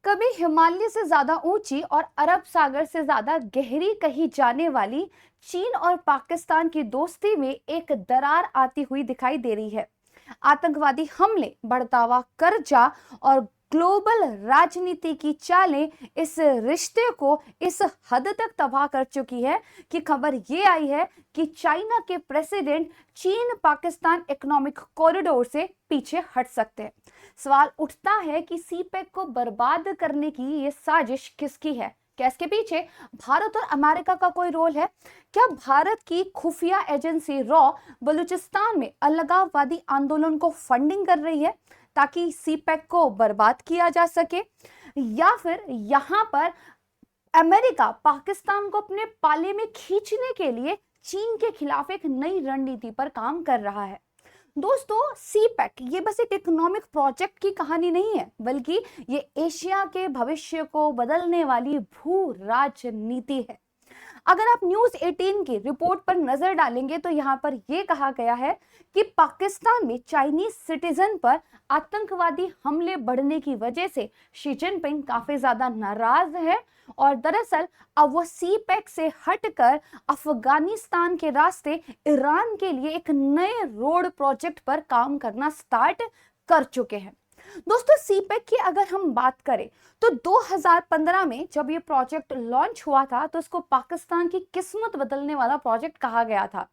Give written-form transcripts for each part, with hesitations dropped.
कभी हिमालय से ज्यादा ऊंची और अरब सागर से ज्यादा गहरी कही जाने वाली चीन और पाकिस्तान की दोस्ती में एक दरार आती हुई दिखाई दे रही है। आतंकवादी हमले, बढ़ता हुआ कर्जा और ग्लोबल राजनीति की चालें इस रिश्ते को इस हद तक तबाह कर चुकी है कि खबर ये आई है कि चाइना के प्रेसिडेंट चीन पाकिस्तान इकोनॉमिक कॉरिडोर से पीछे हट सकते हैं। सवाल उठता है कि सीपेक को बर्बाद करने की ये साजिश किसकी है? क्या इसके पीछे भारत और अमेरिका का कोई रोल है? क्या भारत की खुफिया एजेंसी रॉ बलूचिस्तान में अलगाववादी आंदोलन को फंडिंग कर रही है ताकि सीपेक को बर्बाद किया जा सके? या फिर यहाँ पर अमेरिका पाकिस्तान को अपने पाले में खींचने के लिए चीन के खिलाफ एक नई रणनीति पर काम कर रहा है? दोस्तों, सीपेक ये बस एक इकोनॉमिक प्रोजेक्ट की कहानी नहीं है, बल्कि ये एशिया के भविष्य को बदलने वाली भू राजनीति है। अगर आप न्यूज 18 की रिपोर्ट पर नजर डालेंगे तो यहाँ पर यह कहा गया है कि पाकिस्तान में चाइनीज सिटीजन पर आतंकवादी हमले बढ़ने की वजह से शी जिनपिंग काफी ज्यादा नाराज है और दरअसल अब वो सीपेक से हटकर अफगानिस्तान के रास्ते ईरान के लिए एक नए रोड प्रोजेक्ट पर काम करना स्टार्ट कर चुके हैं। दोस्तों, सीपेक की अगर हम बात करें तो 2015 में जब ये प्रोजेक्ट लॉन्च हुआ था तो इसको पाकिस्तान की किस्मत बदलने वाला प्रोजेक्ट कहा गया था।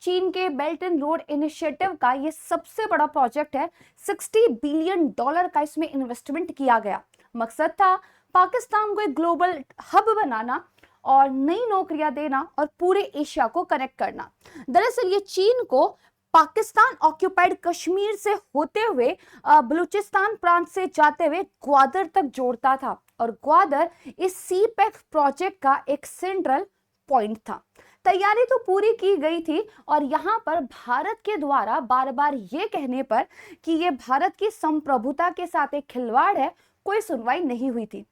चीन के बेल्ट एंड रोड इनिशिएटिव का ये सबसे बड़ा प्रोजेक्ट है। $60 बिलियन का इसमें इन्वेस्टमेंट किया गया। मकसद था पाकिस्तान को एक ग्लोबल हब बनाना और नई नौकरियां देना और पूरे एशिया को कनेक्ट करना। दरअसल ये चीन को पाकिस्तान ऑक्यूपाइड कश्मीर से होते हुए बलूचिस्तान प्रांत से जाते हुए ग्वादर तक जोड़ता था और ग्वादर इस सीपेक प्रोजेक्ट का एक सेंट्रल पॉइंट था। तैयारी तो पूरी की गई थी और यहाँ पर भारत के द्वारा बार बार ये कहने पर कि ये भारत की संप्रभुता के साथ एक खिलवाड़ है, कोई सुनवाई नहीं हुई थी।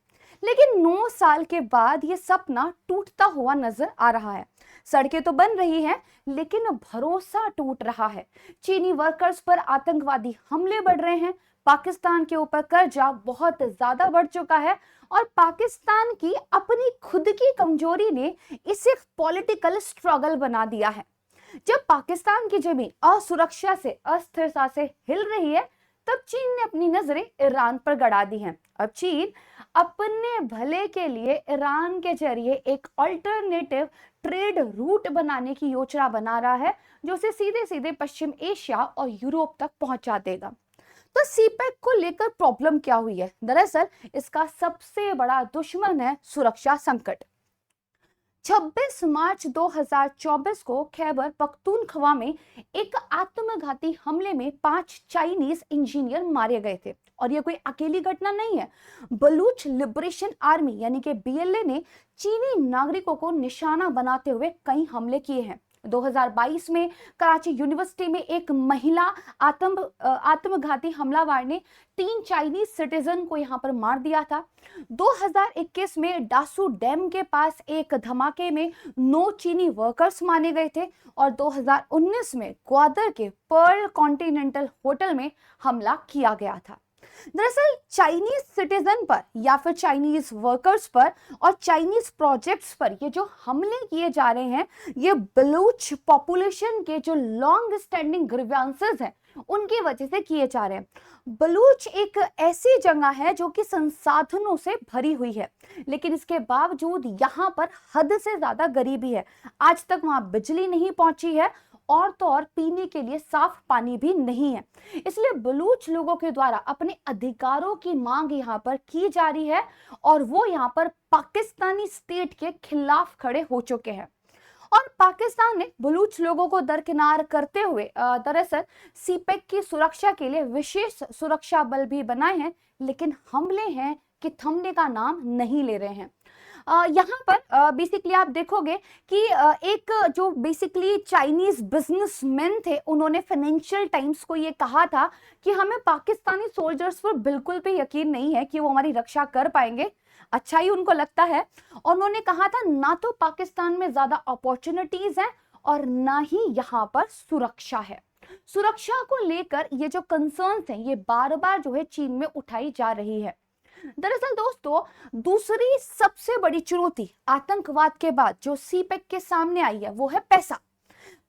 लेकिन 9 साल के बाद ये सपना टूटता हुआ नजर आ रहा है। सड़कें तो बन रही हैं, लेकिन भरोसा टूट रहा है। चीनी वर्कर्स पर आतंकवादी हमले बढ़ रहे हैं, पाकिस्तान के ऊपर कर्जा बहुत ज्यादा बढ़ चुका है और पाकिस्तान की अपनी खुद की कमजोरी ने इसे पॉलिटिकल स्ट्रगल बना दिया है। जब पाकिस्तान की जमीन असुरक्षा से, अस्थिरता से हिल रही है, तब चीन ने अपनी नजरें ईरान पर गड़ा दी हैं। अब चीन अपने भले के लिए ईरान के जरिए एक अल्टरनेटिव ट्रेड रूट बनाने की योजना बना रहा है, जो उसे सीधे सीधे पश्चिम एशिया और यूरोप तक पहुंचा देगा। तो सीपेक को लेकर प्रॉब्लम क्या हुई है? दरअसल इसका सबसे बड़ा दुश्मन है सुरक्षा संकट। 26 मार्च 2024 को खैबर पख्तूनख्वा में एक आत्मघाती हमले में 5 चाइनीज इंजीनियर मारे गए थे और यह कोई अकेली घटना नहीं है। बलूच लिबरेशन आर्मी यानी कि बीएलए ने चीनी नागरिकों को निशाना बनाते हुए कई हमले किए हैं। 2022 में कराची यूनिवर्सिटी में एक महिला आत्मघाती हमलावर ने 3 चाइनीज सिटीजन को यहां पर मार दिया था। 2021 में डासू डैम के पास एक धमाके में 9 चीनी वर्कर्स मारे गए थे और 2019 में ग्वादर के पर्ल कॉन्टिनेंटल होटल में हमला किया गया था। दरअसल चाइनीज सिटीजन पर या फिर चाइनीज वर्कर्स पर और चाइनीज प्रोजेक्ट्स पर ये जो हमले किए जा रहे हैं, ये बलूच पॉपुलेशन के जो लॉन्ग स्टैंडिंग ग्रीवेंसेस हैं उनकी वजह से किए जा रहे हैं। बलूच एक ऐसी जगह है जो कि संसाधनों से भरी हुई है, लेकिन इसके बावजूद यहाँ पर हद से ज्यादा गरीबी है। आज तक वहां बिजली नहीं पहुंची है और तो और पीने के लिए साफ पानी भी नहीं है। इसलिए बलूच लोगों के द्वारा अपने अधिकारों की मांग यहाँ पर की जा रही है और वो यहाँ पर पाकिस्तानी स्टेट के खिलाफ खड़े हो चुके हैं। और पाकिस्तान ने बलूच लोगों को दरकिनार करते हुए दरअसल सीपेक की सुरक्षा के लिए विशेष सुरक्षा बल भी बनाए हैं, लेकिन हमले हैं कि थमने का नाम नहीं ले रहे हैं। यहाँ पर बेसिकली आप देखोगे कि एक जो बेसिकली चाइनीज बिजनेसमैन थे, उन्होंने फाइनेंशियल टाइम्स को ये कहा था कि हमें पाकिस्तानी सोल्जर्स पर बिल्कुल भी यकीन नहीं है कि वो हमारी रक्षा कर पाएंगे। अच्छा ही उनको लगता है। और उन्होंने कहा था ना तो पाकिस्तान में ज्यादा अपॉर्चुनिटीज हैं और ना ही यहाँ पर सुरक्षा है। सुरक्षा को लेकर ये जो कंसर्न्स हैं ये बार बार जो है चीन में उठाई जा रही है। दरअसल दोस्तों, दूसरी सबसे बड़ी चुनौती आतंकवाद के बाद जो सीपेक के सामने आई है वो है पैसा।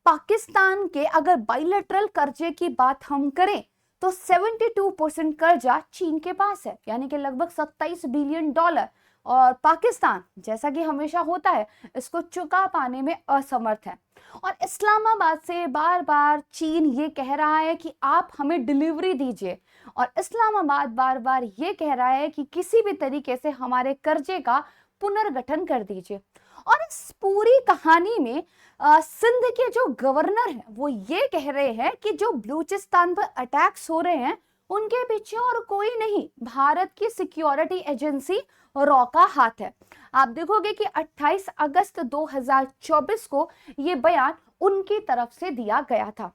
पाकिस्तान के अगर बाइलेटरल कर्जे की बात हम करें तो 72% कर्जा चीन के पास है, यानी कि लगभग 27 बिलियन डॉलर। और पाकिस्तान, जैसा कि हमेशा होता है, इसको चुका पाने में असमर्थ है। और इस्लामाबाद से बार बार चीन ये कह रहा है कि आप हमें डिलीवरी दीजिए, और इस्लामाबाद बार बार ये कह रहा है कि किसी भी तरीके से हमारे कर्जे का पुनर्गठन कर दीजिए। और इस पूरी कहानी में सिंध के जो गवर्नर हैं वो ये कह रहे हैं कि जो बलूचिस्तान पर अटैक्स हो रहे हैं उनके पीछे और कोई नहीं, भारत की सिक्योरिटी एजेंसी रॉ का हाथ है। आप देखोगे कि 28 अगस्त 2024 को ये बयान उनकी तरफ से दिया गया था।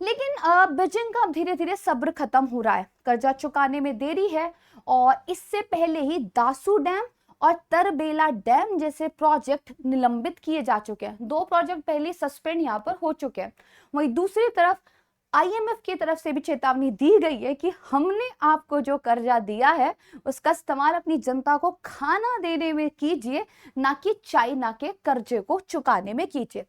लेकिन बीजिंग का धीरे धीरे सब्र खत्म हो रहा है, कर्जा चुकाने में देरी है, और इससे पहले ही दासू डैम और तरबेला डैम जैसे प्रोजेक्ट निलंबित किए जा चुके हैं। 2 प्रोजेक्ट पहले सस्पेंड यहाँ पर हो चुके हैं। वहीं दूसरी तरफ आईएमएफ की तरफ से भी चेतावनी दी गई है कि हमने आपको जो कर्जा दिया है उसका इस्तेमाल अपनी जनता को खाना देने में कीजिए, ना कि चाइना के कर्जे को चुकाने में कीजिए।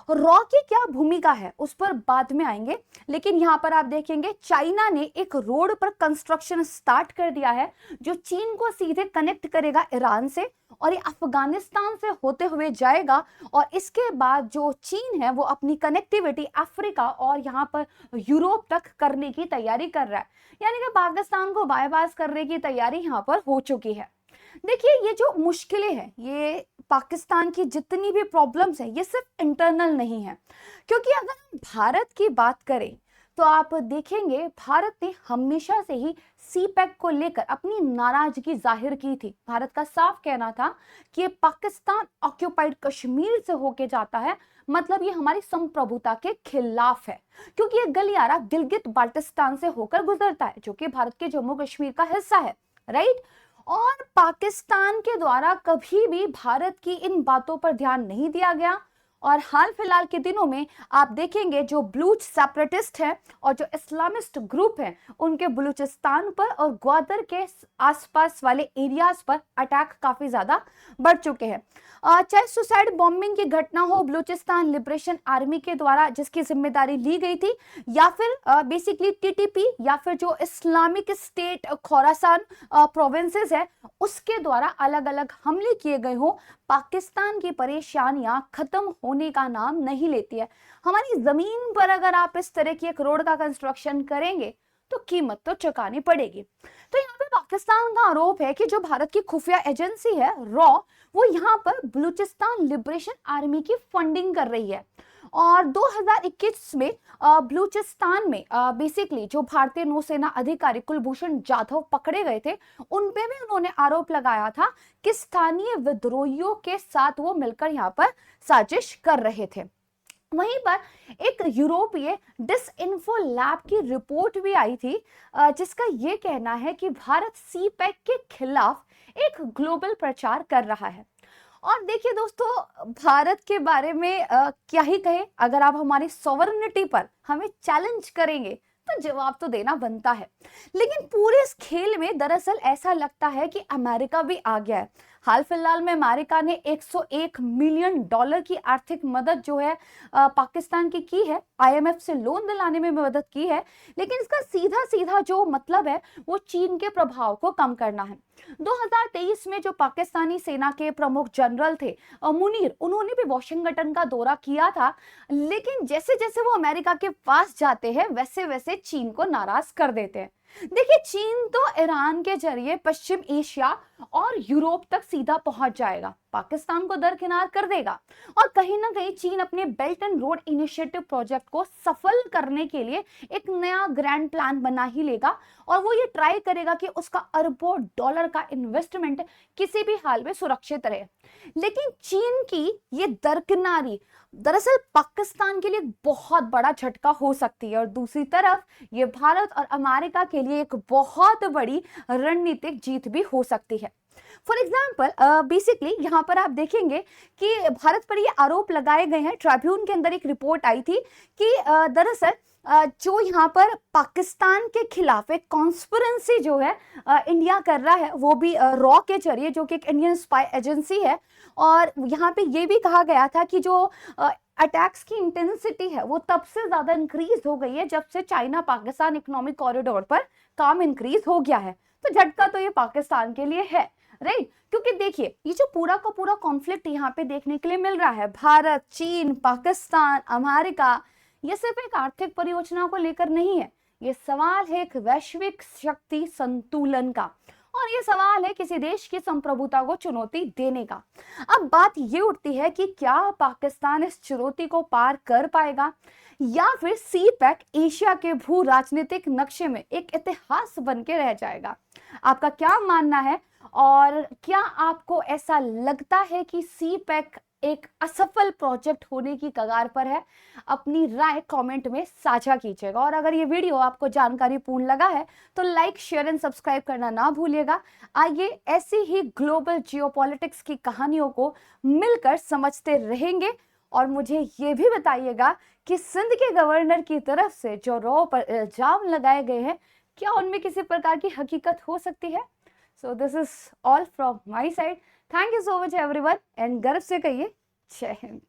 रॉ की क्या भूमिका है उस पर बाद में आएंगे, लेकिन यहाँ पर आप देखेंगे चाइना ने एक रोड पर कंस्ट्रक्शन स्टार्ट कर दिया है जो चीन को सीधे कनेक्ट करेगा ईरान से, और ये अफगानिस्तान से होते हुए जाएगा। और इसके बाद जो चीन है वो अपनी कनेक्टिविटी अफ्रीका और यहाँ पर यूरोप तक करने की तैयारी कर रहा है, यानी कि पाकिस्तान को बायपास करने की तैयारी यहाँ पर हो चुकी है। देखिए, ये जो मुश्किलें हैं, ये पाकिस्तान की जितनी भी प्रॉब्लम्स है, ये सिर्फ इंटरनल नहीं है। क्योंकि अगर हम भारत की बात करें तो आप देखेंगे भारत ने हमेशा से ही सीपैक को लेकर अपनी नाराजगी जाहिर की थी। भारत का साफ कहना था कि पाकिस्तान ऑक्युपाइड कश्मीर से होके जाता है, मतलब ये हमारी संप्रभुता के खिलाफ है, क्योंकि ये गलियारा गिलगित बाल्टिस्तान से होकर गुजरता है जो कि भारत के जम्मू कश्मीर का हिस्सा है, राइट। और पाकिस्तान के द्वारा कभी भी भारत की इन बातों पर ध्यान नहीं दिया गया। और हाल फिलहाल के दिनों में आप देखेंगे जो बलूच सेपरेटिस्ट है और जो इस्लामिस्ट ग्रुप है उनके बलूचिस्तान पर और ग्वादर के आसपास वाले एरियाज पर अटैक काफी ज्यादा बढ़ चुके हैं। चाहे सुसाइड बॉम्बिंग की घटना हो बलूचिस्तान लिबरेशन आर्मी के द्वारा जिसकी जिम्मेदारी ली गई थी, या फिर बेसिकली टीटीपी या फिर जो इस्लामिक स्टेट खोरासान प्रोविंसेस है उसके द्वारा अलग अलग हमले किए गए हो, पाकिस्तान की परेशानियां खत्म होने का नाम नहीं लेती है। हमारी जमीन पर अगर आप इस तरह की एक रोड का कंस्ट्रक्शन करेंगे तो कीमत तो चुकानी पड़ेगी। तो यहाँ पे पाकिस्तान का आरोप है कि जो भारत की खुफिया एजेंसी है रॉ, वो यहाँ पर बलूचिस्तान लिबरेशन आर्मी की फंडिंग कर रही है। और 2021 में बलूचिस्तान में बेसिकली जो भारतीय नौसेना अधिकारी कुलभूषण जाधव पकड़े गए थे, उन पे भी उन्होंने आरोप लगाया था कि स्थानीय विद्रोहियों के साथ वो मिलकर यहाँ पर साजिश कर रहे थे। वहीं पर एक यूरोपीय डिसइन्फो लैब की रिपोर्ट भी आई थी जिसका ये कहना है कि भारत सीपैक के खिलाफ एक ग्लोबल प्रचार कर रहा है। और देखिए दोस्तों, भारत के बारे में क्या ही कहे, अगर आप हमारी सॉवरेनिटी पर हमें चैलेंज करेंगे तो जवाब तो देना बनता है। लेकिन पूरे इस खेल में दरअसल ऐसा लगता है कि अमेरिका भी आ गया है। हाल फिलहाल में अमेरिका ने 101 मिलियन डॉलर की आर्थिक मदद जो है पाकिस्तान की है, आईएमएफ से लोन दिलाने में मदद की है। लेकिन इसका सीधा सीधा जो मतलब है वो चीन के प्रभाव को कम करना है। 2023 में जो पाकिस्तानी सेना के प्रमुख जनरल थे मुनीर, उन्होंने भी वॉशिंगटन का दौरा किया था, लेकिन जैसे जैसे वो अमेरिका के पास जाते हैं वैसे वैसे चीन को नाराज कर देते हैं। देखिए, चीन तो ईरान के जरिए पश्चिम एशिया और यूरोप तक सीधा पहुंच जाएगा, पाकिस्तान को दरकिनार कर देगा। और कहीं ना कहीं चीन अपने belt and road initiative project को सफल करने के लिए एक नया ग्रैंड प्लान बना ही लेगा, और वो ये ट्राई करेगा कि उसका अरबों डॉलर का इन्वेस्टमेंट किसी भी हाल में सुरक्षित रहे। लेकिन चीन की ये दरकिनारी दरअसल पाकिस्तान के लिए बहुत बड़ा झटका हो सकती है, और दूसरी तरफ ये भारत और अमेरिका के लिए एक बहुत बड़ी रणनीतिक जीत भी हो सकती है। फॉर एग्जाम्पल बेसिकली यहाँ पर आप देखेंगे कि भारत पर ये आरोप लगाए गए हैं। ट्रिब्यून के अंदर एक रिपोर्ट आई थी कि दरअसल जो यहाँ पर पाकिस्तान के खिलाफ एक कॉन्स्पिरेंसी जो है इंडिया कर रहा है, वो भी रॉ के जरिए, जो कि एक इंडियन स्पाई एजेंसी है। और यहाँ पे ये भी कहा गया था कि जो अटैक्स की इंटेंसिटी है वो तब से ज्यादा इंक्रीज हो गई है जब से चाइना पाकिस्तान इकोनॉमिक कॉरिडोर पर काम इंक्रीज हो गया है। तो झटका तो ये पाकिस्तान के लिए है, राइट। क्योंकि देखिए, ये जो पूरा का पूरा कॉन्फ्लिक्ट यहाँ पे देखने के लिए मिल रहा है, भारत, चीन, पाकिस्तान, अमेरिका, ये सिर्फ एक आर्थिक परियोजना को लेकर नहीं है। ये सवाल है एक वैश्विक शक्ति संतुलन का, और ये सवाल है किसी देश की संप्रभुता को चुनौती देने का। अब बात ये उठती है कि क्या पाकिस्तान इस चुनौती को पार कर पाएगा, या फिर सी पैक एशिया के भू राजनीतिक नक्शे में एक इतिहास बन के रह जाएगा। आपका क्या मानना है, और क्या आपको ऐसा लगता है कि सी पैक एक असफल प्रोजेक्ट होने की कगार पर है? अपनी राय कमेंट में साझा कीजिएगा। और अगर ये वीडियो आपको जानकारीपूर्ण लगा है तो लाइक, शेयर एंड सब्सक्राइब करना ना भूलिएगा। आइए ऐसी ही ग्लोबल जियोपॉलिटिक्स की कहानियों को मिलकर समझते रहेंगे। और मुझे ये भी बताइएगा कि सिंध के गवर्नर की तरफ से जो रॉ पर इल्जाम लगाए गए हैं, क्या उनमें किसी प्रकार की हकीकत हो सकती है? So this is all from my side. Thank you so much everyone, and गर्व से कहिए जय हिंद।